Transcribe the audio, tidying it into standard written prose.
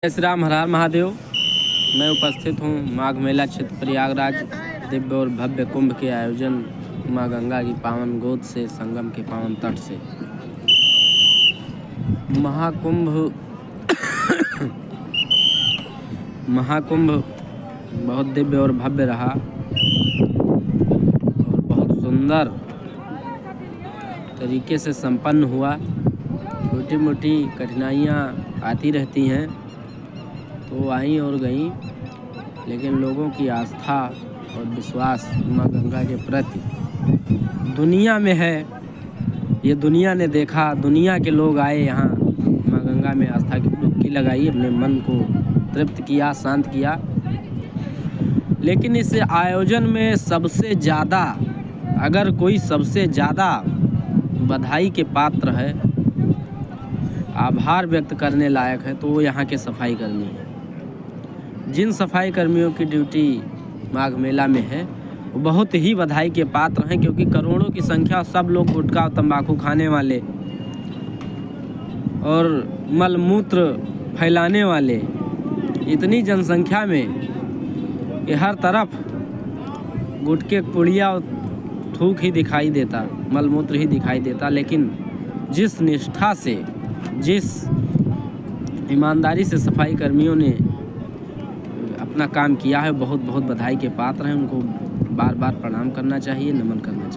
जय श्री राम, हर हर महादेव। मैं उपस्थित हूँ माघ मेला क्षेत्र प्रयागराज। दिव्य और भव्य कुंभ के आयोजन माँ गंगा की पावन गोद से, संगम के पावन तट से। महाकुंभ बहुत दिव्य और भव्य रहा और बहुत सुंदर तरीके से संपन्न हुआ। छोटी मोटी कठिनाइयाँ आती रहती हैं तो आई और गई, लेकिन लोगों की आस्था और विश्वास माँ गंगा के प्रति दुनिया में है। ये दुनिया ने देखा, दुनिया के लोग आए यहाँ माँ गंगा में आस्था की डुबकी लगाई, अपने मन को तृप्त किया, शांत किया। लेकिन इस आयोजन में सबसे ज़्यादा, अगर कोई सबसे ज़्यादा बधाई के पात्र है, आभार व्यक्त करने लायक है, तो वो यहाँ के सफाई कर्मी हैं। जिन सफाई कर्मियों की ड्यूटी माघ मेला में है वो बहुत ही बधाई के पात्र हैं, क्योंकि करोड़ों की संख्या सब लोग गुटखा और तंबाकू खाने वाले और मलमूत्र फैलाने वाले, इतनी जनसंख्या में कि हर तरफ गुटखे, पुड़िया और थूक ही दिखाई देता, मलमूत्र ही दिखाई देता। लेकिन जिस निष्ठा से, जिस ईमानदारी से सफाई कर्मियों ने अपना काम किया है, बहुत बहुत बधाई के पात्र हैं। उनको बार बार प्रणाम करना चाहिए, नमन करना चाहिए।